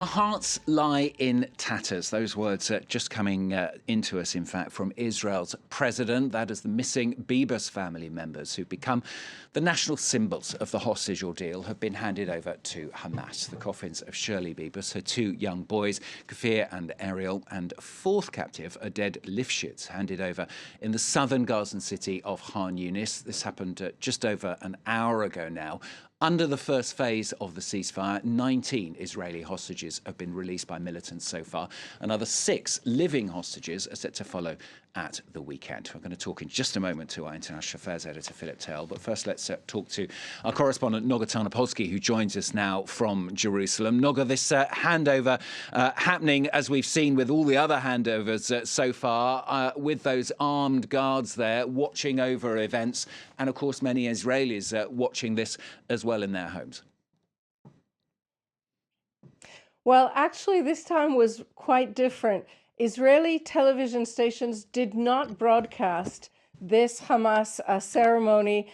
Our hearts lie in tatters. Those words just coming into us, in fact, from Israel's president. That is the missing Bibas family members who've become the national symbols of the hostage ordeal have been handed over to Hamas. The coffins of Shirley Bibas, her two young boys, Kfir and Ariel, and a fourth captive, a dead Lifshitz, handed over in the southern Gazan city of Khan Yunis. This happened just over an hour ago now. Under the first phase of the ceasefire, 19 Israeli hostages have been released by militants so far. Another 6 living hostages are set to follow at the weekend. We're going to talk in just a moment to our international affairs editor, Philip Turle. But first, let's talk to our correspondent, Noga Tarnopolsky, who joins us now from Jerusalem. Noga, this handover happening, as we've seen with all the other handovers so far, with those armed guards there watching over events, and of course many Israelis watching this as well in their homes. Well, actually, this time was quite different. Israeli television stations did not broadcast this Hamas ceremony,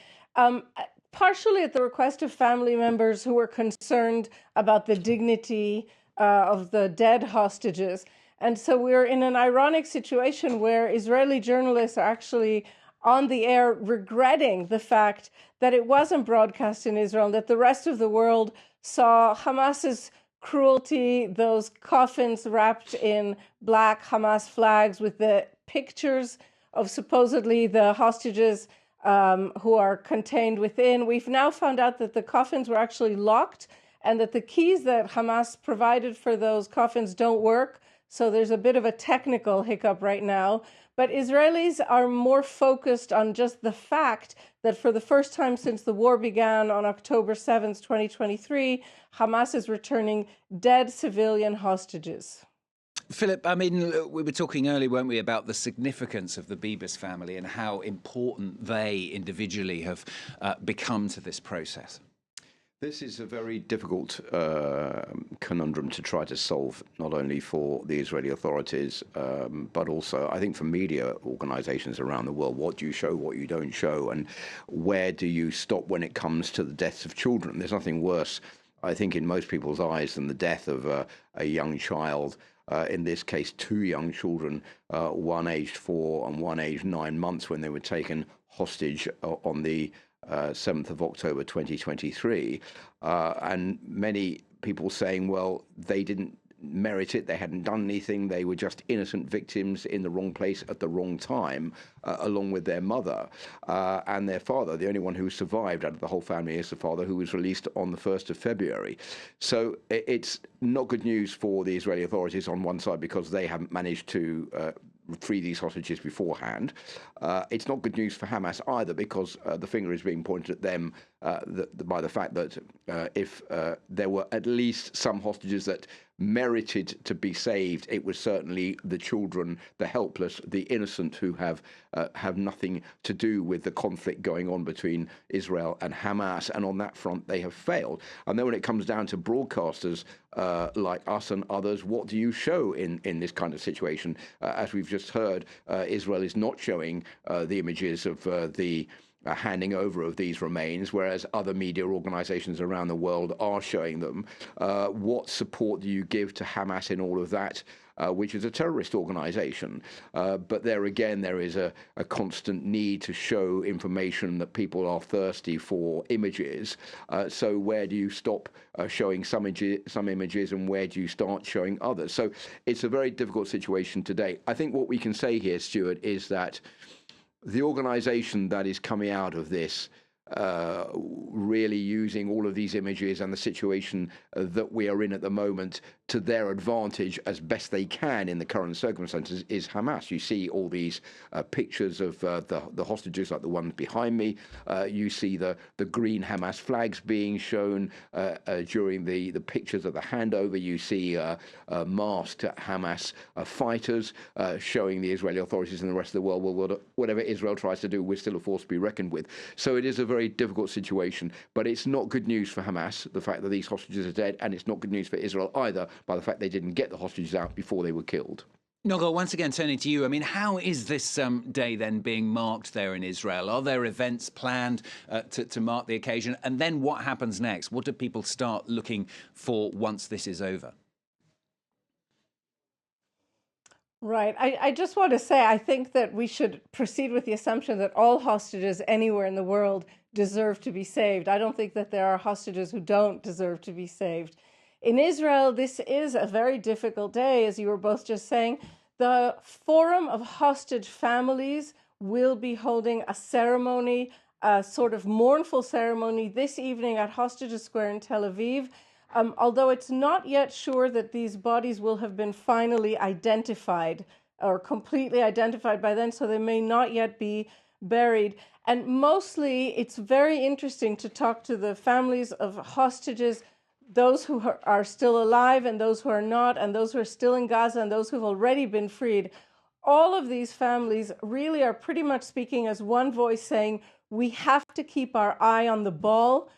partially at the request of family members who were concerned about the dignity of the dead hostages. And so we're in an ironic situation where Israeli journalists are actually on the air regretting the fact that it wasn't broadcast in Israel, and that the rest of the world saw Hamas's cruelty, those coffins wrapped in black Hamas flags with the pictures of supposedly the hostages who are contained within. We've now found out that the coffins were actually locked and that the keys that Hamas provided for those coffins don't work. So there's a bit of a technical hiccup right now. But Israelis are more focused on just the fact that for the first time since the war began on October 7th, 2023, Hamas is returning dead civilian hostages. Philip, I mean, we were talking earlier, weren't we, about the significance of the Bibas family and how important they individually have become to this process. This is a very difficult conundrum to try to solve, not only for the Israeli authorities, but also, I think, for media organizations around the world. What do you show, what you don't show, and where do you stop when it comes to the deaths of children? There's nothing worse, I think, in most people's eyes than the death of a young child. In this case, 2 young children, one aged 4 and one aged 9 months, when they were taken hostage on the 7th of October 2023, and many people saying, well, they didn't merit it, they hadn't done anything, they were just innocent victims in the wrong place at the wrong time, along with their mother and their father. The only one who survived out of the whole family is the father, who was released on the 1st of February. So it's not good news for the Israeli authorities on one side, because they haven't managed to free these hostages beforehand. It's not good news for Hamas either, because the finger is being pointed at them by the fact that if there were at least some hostages that merited to be saved, it was certainly the children, the helpless, the innocent, who have nothing to do with the conflict going on between Israel and Hamas. And on that front, they have failed. And then when it comes down to broadcasters like us and others, what do you show in this kind of situation? As we've just heard, Israel is not showing the images of the handing over of these remains, whereas other media organizations around the world are showing them. What support do you give to Hamas in all of that, which is a terrorist organization? But there again, there is a constant need to show information that people are thirsty for images. So where do you stop showing some images, and where do you start showing others? So it's a very difficult situation today. I think what we can say here, Stuart, is that the organization that is coming out of this, really using all of these images and the situation that we are in at the moment to their advantage as best they can in the current circumstances, is Hamas. You see all these pictures of the hostages, like the ones behind me. You see the green Hamas flags being shown during the pictures of the handover. You see masked Hamas fighters showing the Israeli authorities and the rest of the world, well, whatever Israel tries to do, we're still a force to be reckoned with. So it is a very difficult situation, but it's not good news for Hamas, the fact that these hostages are dead, and it's not good news for Israel either, by the fact they didn't get the hostages out before they were killed. Noga, once again, turning to you, I mean, how is this day then being marked there in Israel? Are there events planned to mark the occasion? And then what happens next? What do people start looking for once this is over? Right. I just want to say, I think that we should proceed with the assumption that all hostages anywhere in the world deserve to be saved. I don't think that there are hostages who don't deserve to be saved. In Israel, this is a very difficult day, as you were both just saying. The Forum of Hostage Families will be holding a ceremony, a sort of mournful ceremony this evening at Hostages Square in Tel Aviv. Although it's not yet sure that these bodies will have been finally identified or completely identified by then, so they may not yet be buried. And mostly, it's very interesting to talk to the families of hostages, those who are still alive and those who are not, and those who are still in Gaza and those who've already been freed. All of these families really are pretty much speaking as one voice, saying, we have to keep our eye on the ball.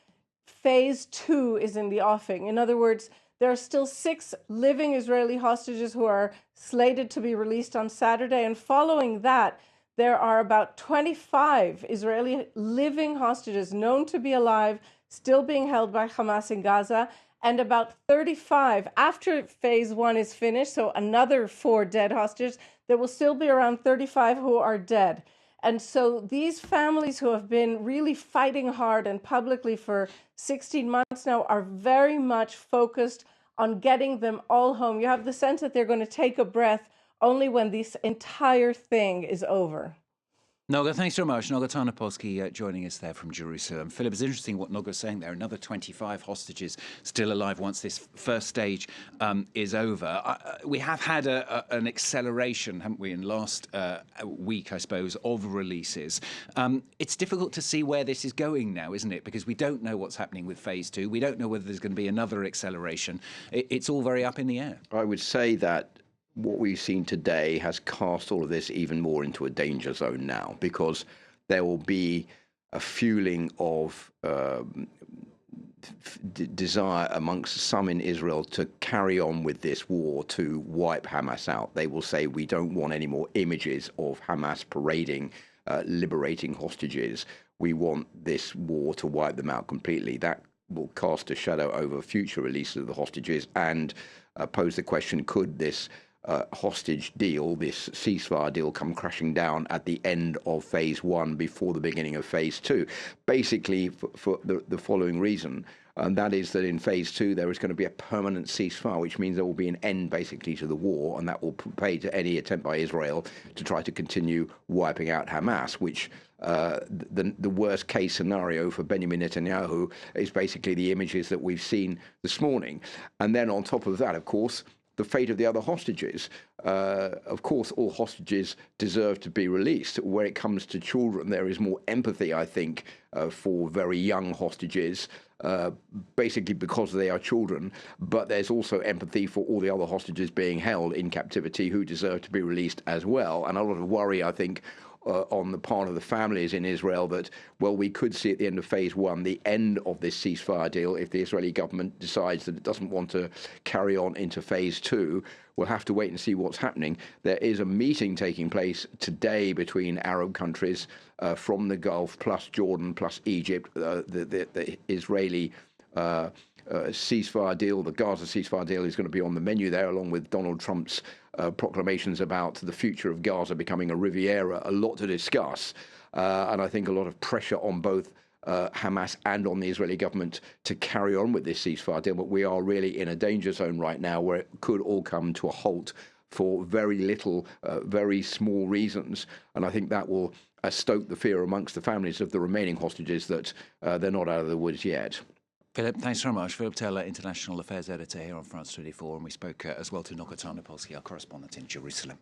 Phase 2 is in the offing. In other words, there are still 6 living Israeli hostages who are slated to be released on Saturday. And following that, there are about 25 Israeli living hostages known to be alive, still being held by Hamas in Gaza, and about 35 after phase 1 is finished. So another 4 dead hostages. There will still be around 35 who are dead. And so these families who have been really fighting hard and publicly for 16 months now are very much focused on getting them all home. You have the sense that they're going to take a breath only when this entire thing is over. Noga, thanks so much. Noga Tarnopolsky joining us there from Jerusalem. Philip, it's interesting what Noga's saying there. Another 25 hostages still alive once this first stage is over. We have had an acceleration, haven't we, in last week, I suppose, of releases. It's difficult to see where this is going now, isn't it? Because we don't know what's happening with phase 2. We don't know whether there's going to be another acceleration. It's all very up in the air. I would say that what we've seen today has cast all of this even more into a danger zone now, because there will be a fueling of desire amongst some in Israel to carry on with this war to wipe Hamas out. They will say, we don't want any more images of Hamas parading, liberating hostages. We want this war to wipe them out completely. That will cast a shadow over future releases of the hostages and pose the question, could this hostage deal, this ceasefire deal, come crashing down at the end of phase 1 before the beginning of phase 2? Basically, for the following reason, and that is that in phase 2 there is going to be a permanent ceasefire, which means there will be an end basically to the war, and that will pay to any attempt by Israel to try to continue wiping out Hamas, which the worst case scenario for Benjamin Netanyahu is basically the images that we've seen this morning. And then on top of that, of course, the fate of the other hostages. Of course, all hostages deserve to be released. Where it comes to children, there is more empathy, I think, for very young hostages, basically because they are children. But there's also empathy for all the other hostages being held in captivity who deserve to be released as well. And a lot of worry, I think, on the part of the families in Israel that, well, we could see at the end of phase 1 the end of this ceasefire deal if the Israeli government decides that it doesn't want to carry on into phase 2. We'll have to wait and see what's happening. There is a meeting taking place today between Arab countries from the Gulf, plus Jordan, plus Egypt, the Israeli ceasefire deal, the Gaza ceasefire deal, is going to be on the menu there, along with Donald Trump's proclamations about the future of Gaza becoming a Riviera. A lot to discuss, and I think a lot of pressure on both Hamas and on the Israeli government to carry on with this ceasefire deal. But we are really in a danger zone right now where it could all come to a halt for very little, very small reasons. And I think that will stoke the fear amongst the families of the remaining hostages that they're not out of the woods yet. Philip, thanks very much. Philip Turle, International Affairs Editor here on France 24, and we spoke as well to Noga Tarnopolsky, our correspondent in Jerusalem.